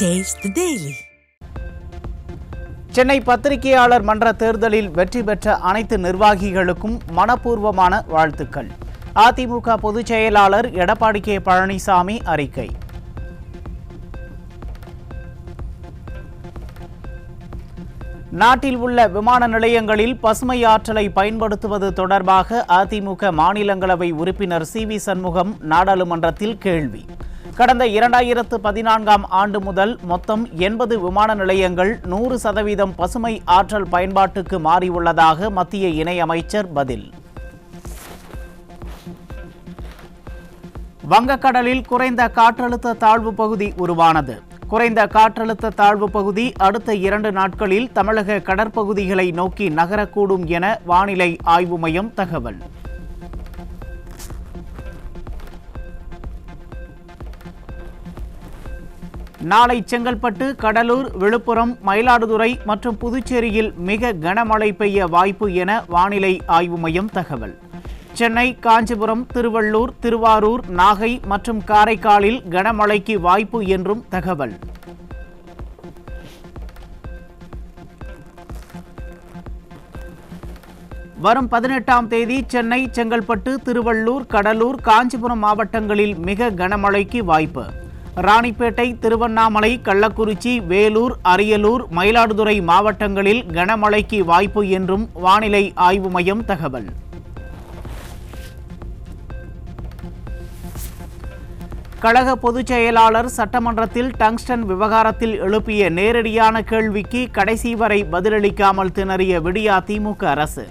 Taste the Daily. Chennai பத்திரிகையாளர் மன்ற தேர்தலில் வெற்றி பெற்ற அனைத்து நிர்வாகிகளுக்கும் மனப்பூர்வமான வாழ்த்துக்கள். அதிமுக பொதுச் செயலாளர் எடப்பாடி கே பழனிசாமி அறிக்கை. நாட்டில் உள்ள விமான நிலையங்களில் பசுமை ஆற்றலை பயன்படுத்துவது தொடர்பாக அதிமுக மாநிலங்களவை உறுப்பினர் சி.வி. சண்முகம் நாடாளுமன்றத்தில் கேள்வி. கடந்த 2014ஆம் ஆண்டு முதல் மொத்தம் 80 விமான நிலையங்கள் 100% பசுமை ஆற்றல் பயன்பாட்டுக்கு மாறியுள்ளதாக மத்திய இணையமைச்சர் பதில். வங்கக்கடலில் குறைந்த காற்றழுத்த தாழ்வு பகுதி உருவானது. குறைந்த காற்றழுத்த தாழ்வு பகுதி அடுத்த 2 நாட்களில் தமிழக கடற்பகுதிகளை நோக்கி நகரக்கூடும் என வானிலை ஆய்வு மையம் தகவல். நாளை செங்கல்பட்டு, கடலூர், விழுப்புரம், மயிலாடுதுறை மற்றும் புதுச்சேரியில் மிக கனமழை பெய்ய வாய்ப்பு என வானிலை ஆய்வு மையம் தகவல். சென்னை, காஞ்சிபுரம், திருவள்ளூர், திருவாரூர், நாகை மற்றும் காரைக்காலில் கனமழைக்கு வாய்ப்பு என்றும் தகவல். வரும் 18ஆம் தேதி சென்னை, செங்கல்பட்டு, திருவள்ளூர், கடலூர், காஞ்சிபுரம் மாவட்டங்களில் மிக கனமழைக்கு வாய்ப்பு. ராணிப்பேட்டை, திருவண்ணாமலை, கள்ளக்குறிச்சி, வேலூர், அரியலூர், மயிலாடுதுறை மாவட்டங்களில் கனமழைக்கு வாய்ப்பு என்றும் வானிலை ஆய்வு மையம் தகவல். கழக பொதுச் செயலாளர் சட்டமன்றத்தில் டங்ஸ்டன் விவகாரத்தில் எழுப்பிய நேரடியான கேள்விக்கு கடைசி வரை பதிலளிக்காமல் திணறிய விடியா திமுக அரசு.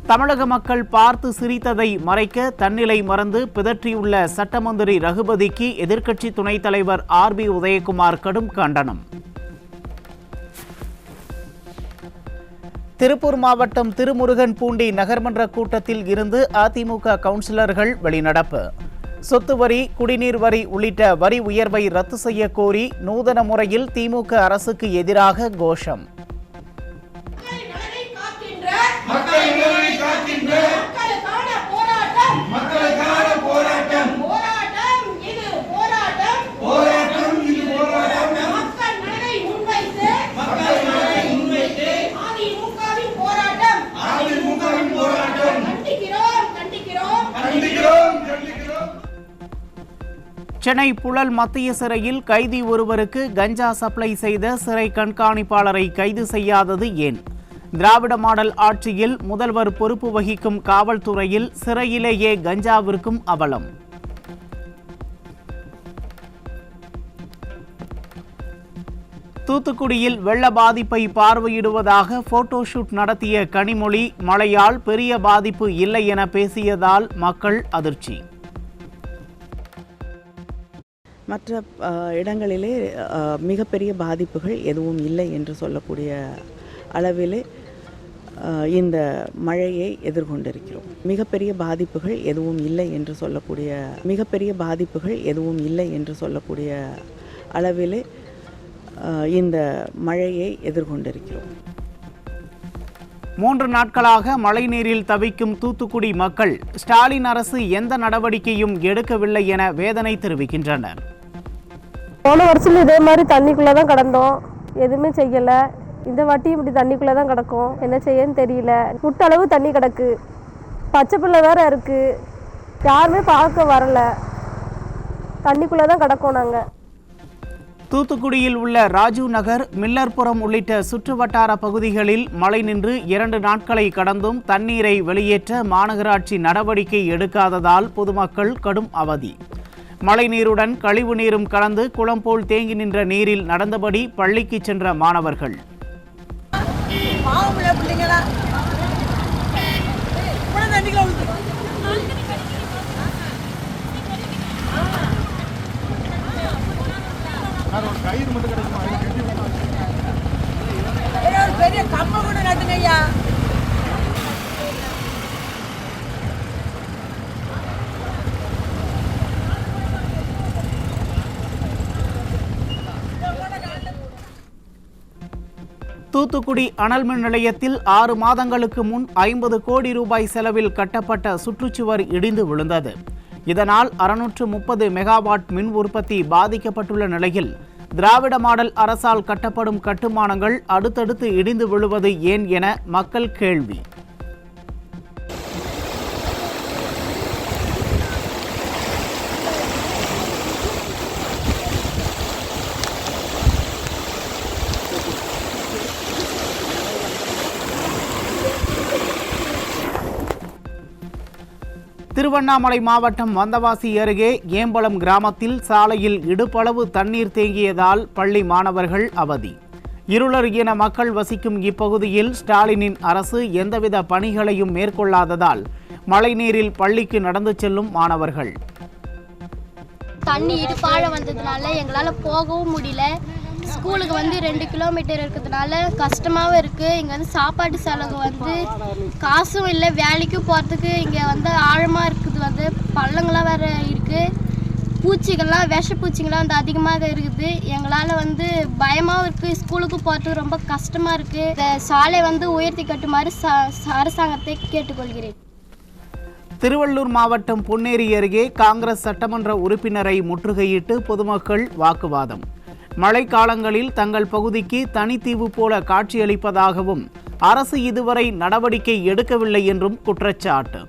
தமிழக மக்கள் பார்த்து சிரித்ததை மறைக்க தன்னிலை மறந்து பிதற்றியுள்ள சட்டமந்திரி ரகுபதிக்கு எதிர்க்கட்சி துணைத் தலைவர் ஆர்.பி. உதயகுமார் கடும் கண்டனம். திருப்பூர் மாவட்டம் திருமுருகன்பூண்டி நகர்மன்ற கூட்டத்தில் இருந்து அதிமுக கவுன்சிலர்கள் வெளிநடப்பு. சொத்து வரி, குடிநீர் வரி உள்ளிட்ட வரி உயர்வை ரத்து செய்ய கோரி நூதன முறையில் திமுக அரசுக்கு எதிராக கோஷம். சென்னை புழல் மத்திய சிறையில் கைதி ஒருவருக்கு கஞ்சா சப்ளை செய்த சிறை கண்காணிப்பாளரை கைது செய்யாதது ஏன்? திராவிட மாடல் ஆட்சியில் முதல்வர் பொறுப்பு வகிக்கும் காவல்துறையில் சிறையிலேயே கஞ்சாவிற்கும் அவலம். தூத்துக்குடியில் வெள்ள பாதிப்பை பார்வையிடுவதாக போட்டோ ஷூட் நடத்திய கனிமொழி மழையால் பெரிய பாதிப்பு இல்லை என பேசியதால் மக்கள் அதிர்ச்சி. மற்ற இடங்களிலே மிகப்பெரிய பாதிப்புகள் எதுவும் இல்லை என்று சொல்லக்கூடிய அளவிலே இந்த மழையை எதிர்கொண்டிருக்கிறோம். மிகப்பெரிய பாதிப்புகள் எதுவும் இல்லை என்று சொல்லக்கூடிய அளவிலே இந்த மழையை எதிர்கொண்டிருக்கிறோம். 3 நாட்களாக மழைநீரில் தவிக்கும் தூத்துக்குடி மக்கள் ஸ்டாலின் அரசு எந்த நடவடிக்கையும் எடுக்கவில்லை என வேதனை தெரிவிக்கின்றனர். போன வருஷம் இதே மாதிரி தண்ணிக்குள்ளே தான் கிடந்தோம், எதுவுமே செய்யலை. இந்த வாட்டி இப்படி தண்ணிக்குள்ளே தான் கிடக்கும், என்ன செய்யன்னு தெரியல. முட்டளவு தண்ணி கிடக்கு, பச்சை பிள்ளை வேற இருக்குது, யாருமே பார்க்க வரல, தண்ணிக்குள்ளே தான் கிடக்கும். நாங்கள் தூத்துக்குடியில் உள்ள ராஜீவ் நகர், மில்லர்புரம் உள்ளிட்ட சுற்றுவட்டார பகுதிகளில் மழை நின்று 2 நாட்களை கடந்தும் தண்ணீரை வெளியேற்ற மாநகராட்சி நடவடிக்கை எடுக்காததால் பொதுமக்கள் கடும் அவதி. மழைநீருடன் கழிவு நீரும் கலந்து குளம் போல் தேங்கி நின்ற நீரில் நடந்தபடி பள்ளிக்கு சென்ற மாணவர்கள். பெரிய கம்ம கூட நட்டுங்கய்யா. தூத்துக்குடி அனல் மின் நிலையத்தில் 6 மாதங்களுக்கு முன் 50 கோடி ரூபாய் செலவில் கட்டப்பட்ட சுற்றுச்சுவர் இடிந்து விழுந்தது. இதனால் 630 மெகாவாட் மின் உற்பத்தி பாதிக்கப்பட்டுள்ள நிலையில் திராவிட மாடல் அரசால் கட்டப்படும் கட்டுமானங்கள் அடுத்தடுத்து இடிந்து விழுவது ஏன் என மக்கள் கேள்வி. திருவண்ணாமலை மாவட்டம் வந்தவாசி அருகே ஏம்பலம் கிராமத்தில் சாலையில் இடுப்பளவு தண்ணீர் தேங்கியதால் பள்ளி மாணவர்கள் அவதி. இருளர் என மக்கள் வசிக்கும் இப்பகுதியில் ஸ்டாலினின் அரசு எந்தவித பணிகளையும் மேற்கொள்ளாததால் மழைநீரில் பள்ளிக்கு நடந்து செல்லும் மாணவர்கள். தண்ணி இடுப்பாழ வந்ததுனால எங்களால் போகவும் முடியல. ஸ்கூலுக்கு 2 கிலோமீட்டர் இருக்கிறதுனால கஷ்டமாகவும் இருக்குது. இங்கே சாப்பாட்டு செலவு காசும் இல்லை. வேலைக்கும் போகிறதுக்கு இங்கே ஆழமாக இருக்குது. பள்ளங்கள்லாம் வேறு இருக்குது. பூச்சிகள்லாம் விஷப்பூச்சிங்கள்லாம் அதிகமாக இருக்குது. எங்களால் பயமாகவும் இருக்குது. ஸ்கூலுக்கு போகிறதுக்கு ரொம்ப கஷ்டமாக இருக்குது. இந்த சாலை உயர்த்தி கட்டுமாறு அரசாங்கத்தை கேட்டுக்கொள்கிறேன். திருவள்ளூர் மாவட்டம் பொன்னேரி அருகே காங்கிரஸ் சட்டமன்ற உறுப்பினரை முற்றுகையிட்டு பொதுமக்கள் வாக்குவாதம். மழைக்காலங்களில் தங்கள் பகுதிக்கு தனித்தீவு போல காட்சியளிப்பதாகவும் அரசு இதுவரை நடவடிக்கை எடுக்கவில்லை என்றும் குற்றச்சாட்டு.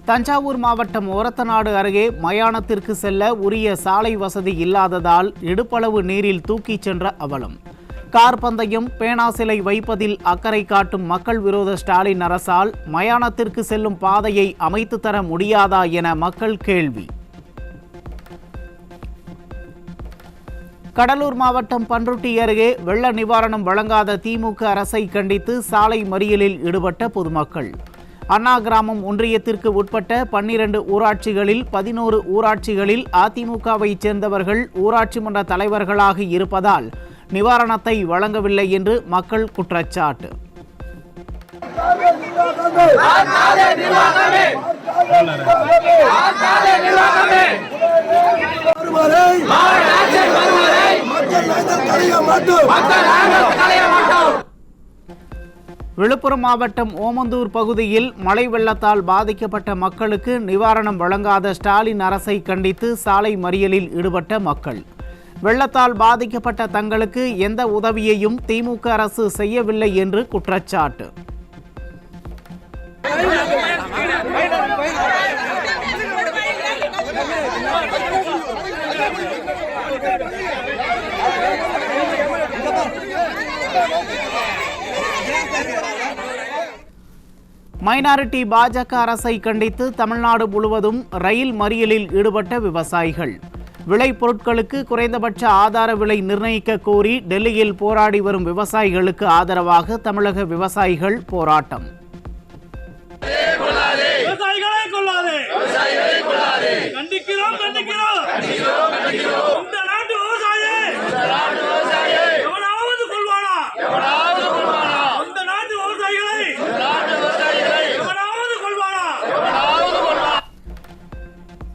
தஞ்சாவூர் மாவட்டம் ஒரத்தநாடு அருகே மயானத்திற்கு செல்ல உரிய சாலை வசதி இல்லாததால் இடுப்பளவு நீரில் தூக்கிச் சென்ற அவலம். கார் பந்தயம், பேனா சிலை வைப்பதில் அக்கறை காட்டும் மக்கள் விரோத ஸ்டாலின் அரசால் மயானத்திற்கு செல்லும் பாதையை அமைத்து தர முடியாதா என மக்கள் கேள்வி. கடலூர் மாவட்டம் பன்ருட்டி அருகே வெள்ள நிவாரணம் வழங்காத திமுக அரசை கண்டித்து சாலை மறியலில் ஈடுபட்ட பொதுமக்கள். அண்ணா கிராமம் ஒன்றியத்திற்கு உட்பட்ட 12 ஊராட்சிகளில் 11 ஊராட்சிகளில் அதிமுகவை சேர்ந்தவர்கள் ஊராட்சி மன்ற தலைவர்களாக இருப்பதால் நிவாரணத்தை வழங்கவில்லை என்று மக்கள் குற்றச்சாட்டு. விழுப்புரம் மாவட்டம் ஓமந்தூர் பகுதியில் மழை வெள்ளத்தால் பாதிக்கப்பட்ட மக்களுக்கு நிவாரணம் வழங்காத ஸ்டாலின் அரசை கண்டித்து சாலை மறியலில் ஈடுபட்ட மக்கள். வெள்ளத்தால் பாதிக்கப்பட்ட தங்களுக்கு எந்த உதவியையும் திமுக அரசு செய்யவில்லை என்று குற்றச்சாட்டு. மைனாரிட்டி பாஜக அரசை கண்டித்து தமிழ்நாடு முழுவதும் ரயில் மறியலில் ஈடுபட்ட விவசாயிகள். விளைபொருட்களுக்கு குறைந்தபட்ச ஆதார விலை நிர்ணயிக்க கோரி டெல்லியில் போராடி வரும் விவசாயிகளுக்கு ஆதரவாக தமிழக விவசாயிகள் போராட்டம்.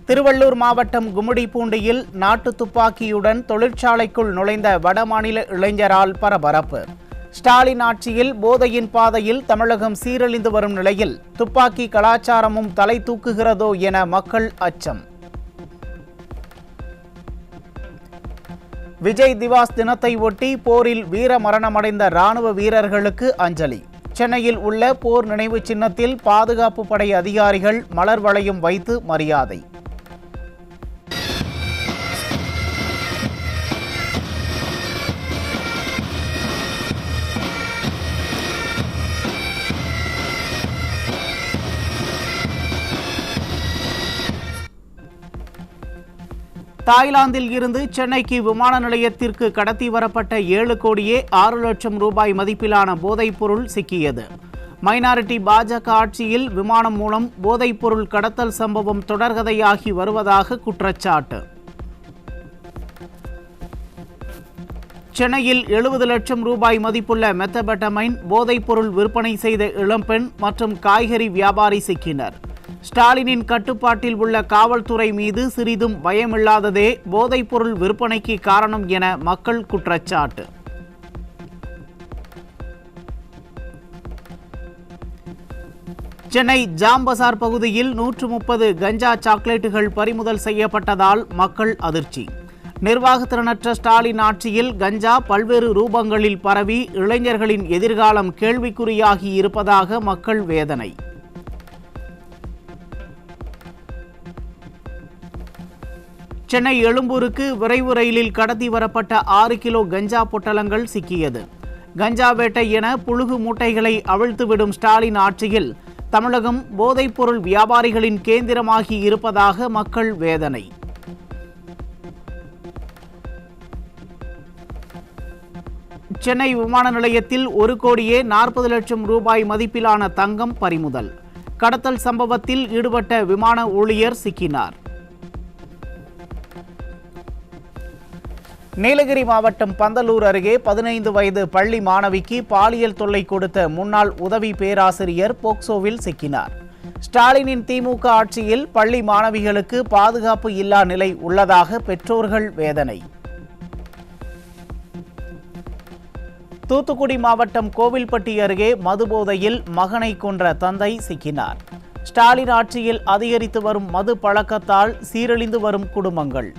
திருவள்ளூர் மாவட்டம் கும்மிடிப்பூண்டியில் நாட்டு துப்பாக்கியுடன் தொழிற்சாலைக்குள் நுழைந்த வடமாநில இளைஞரால் பரபரப்பு. ஸ்டாலின் ஆட்சியில் போதையின் பாதையில் தமிழகம் சீரழிந்து வரும் நிலையில் துப்பாக்கி கலாச்சாரமும் தலை தூக்குகிறதோ என மக்கள் அச்சம். விஜய் திவாஸ் தினத்தை ஒட்டி போரில் வீர மரணமடைந்த ராணுவ வீரர்களுக்கு அஞ்சலி. சென்னையில் உள்ள போர் நினைவு சின்னத்தில் பாதுகாப்பு படை அதிகாரிகள் மலர் வளையம் வைத்து மரியாதை. தாய்லாந்தில் இருந்து சென்னைக்கு விமான நிலையத்திற்கு கடத்தி வரப்பட்ட 7 கோடியே 6 லட்சம் ரூபாய் மதிப்பிலான போதைப்பொருள் சிக்கியது. மைனாரிட்டி பாஜக ஆட்சியில் விமானம் மூலம் போதைப்பொருள் கடத்தல் சம்பவம் தொடர்கதையாகி வருவதாக குற்றச்சாட்டு. சென்னையில் 70 லட்சம் ரூபாய் மதிப்புள்ள மெத்தபெட்டமைன் போதைப்பொருள் விற்பனை செய்த இளம்பெண் மற்றும் காய்கறி வியாபாரி சிக்கினர். ஸ்டாலினின் கட்டுப்பாட்டில் உள்ள காவல்துறை மீது சிறிதும் பயமில்லாததே போதைப்பொருள் விற்பனைக்கு காரணம் என மக்கள் குற்றச்சாட்டு. சென்னை ஜாம் பசார் பகுதியில் 130 கஞ்சா சாக்லேட்டுகள் பறிமுதல் செய்யப்பட்டதால் மக்கள் அதிர்ச்சி. நிர்வாகத்திறனற்ற ஸ்டாலின் ஆட்சியில் கஞ்சா பல்வேறு ரூபங்களில் பரவி இளைஞர்களின் எதிர்காலம் கேள்விக்குறியாகி இருப்பதாக மக்கள் வேதனை. சென்னை எழும்பூருக்கு விரைவு ரயிலில் கடத்தி வரப்பட்ட 6 கிலோ கஞ்சா பொட்டலங்கள் சிக்கியது. கஞ்சா வேட்டை என புழுகு மூட்டைகளை அவிழ்த்துவிடும் ஸ்டாலின் ஆட்சியில் தமிழகம் போதைப்பொருள் வியாபாரிகளின் கேந்திரமாகி இருப்பதாக மக்கள் வேதனை. சென்னை விமான நிலையத்தில் 1,40,00,000 ரூபாய் மதிப்பிலான தங்கம் பறிமுதல். கடத்தல் சம்பவத்தில் ஈடுபட்ட விமான ஊழியர் சிக்கினார். நீலகிரி மாவட்டம் பந்தலூர் அருகே 15 வயது பள்ளி மாணவிக்கு பாலியல் தொல்லை கொடுத்த முன்னாள் உதவி பேராசிரியர் போக்சோவில் சிக்கினார். ஸ்டாலினின் திமுக ஆட்சியில் பள்ளி மாணவிகளுக்கு பாதுகாப்பு இல்லா நிலை உள்ளதாக பெற்றோர்கள் வேதனை. தூத்துக்குடி மாவட்டம் கோவில்பட்டி அருகே மதுபோதையில் மகனை கொன்ற தந்தை சிக்கினார். ஸ்டாலின் ஆட்சியில் அதிகரித்து வரும் மது பழக்கத்தால் சீரழிந்து வரும் குடும்பங்கள்.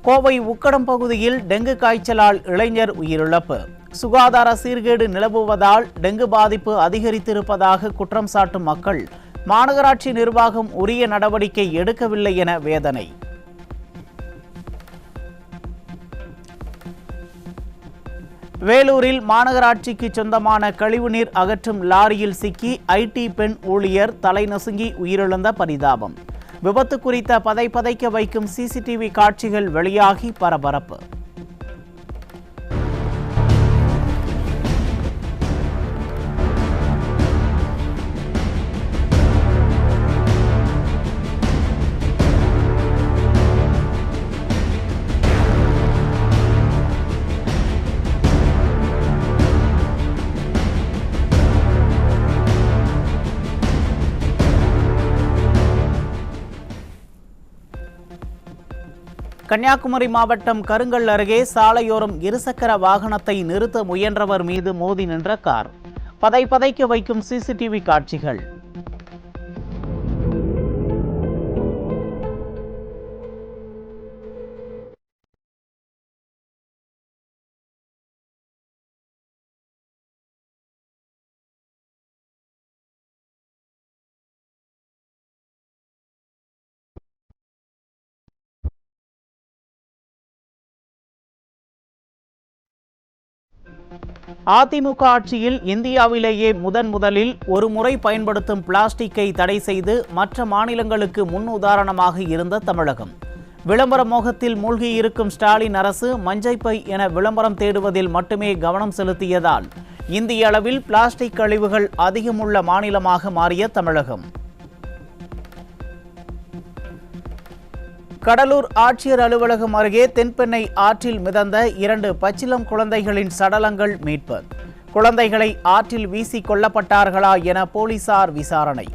கோவை உக்கடம் பகுதியில் டெங்கு காய்ச்சலால் இளைஞர் உயிரிழப்பு. சுகாதார சீர்கேடு நிலவுவதால் டெங்கு பாதிப்பு அதிகரித்திருப்பதாக குற்றம் சாட்டும் மக்கள் மாநகராட்சி நிர்வாகம் உரிய நடவடிக்கை எடுக்கவில்லை என வேதனை. வேலூரில் மாநகராட்சிக்கு சொந்தமான கழிவுநீர் அகற்றும் லாரியில் சிக்கி ஐடி பெண் ஊழியர் தலை நசுங்கி உயிரிழந்த பரிதாபம். விபத்து குறித்த பதைக்க வைக்கும் சிசிடிவி காட்சிகள் வெளியாகி பரபரப்பு. கன்னியாகுமரி மாவட்டம் கருங்கல் அருகே சாலையோரம் இருசக்கர வாகனத்தை நிறுத்த முயன்றவர் மீது மோதி நின்ற கார். பதைக்க வைக்கும் சிசிடிவி காட்சிகள். அதிமுக ஆட்சியில் இந்தியாவிலேயே முதலில் ஒரு முறை பயன்படுத்தும் பிளாஸ்டிக்கை தடை செய்து மற்ற மாநிலங்களுக்கு முன் உதாரணமாக இருந்த தமிழகம். விளம்பர மோகத்தில் மூழ்கியிருக்கும் ஸ்டாலின் அரசு மஞ்சைப்பை என விளம்பரம் தேடுவதில் மட்டுமே கவனம் செலுத்தியதால் இந்திய அளவில் பிளாஸ்டிக் கழிவுகள் அதிகமுள்ள மாநிலமாக மாறிய தமிழகம். கடலூர் ஆட்சியர் அலுவலகம் அருகே தென்பெண்ணை ஆற்றில் மிதந்த 2 பச்சிளம் குழந்தைகளின் சடலங்கள் மீட்பு. குழந்தைகளை ஆற்றில் வீசி கொல்லப்பட்டார்களா என போலீசார் விசாரணை.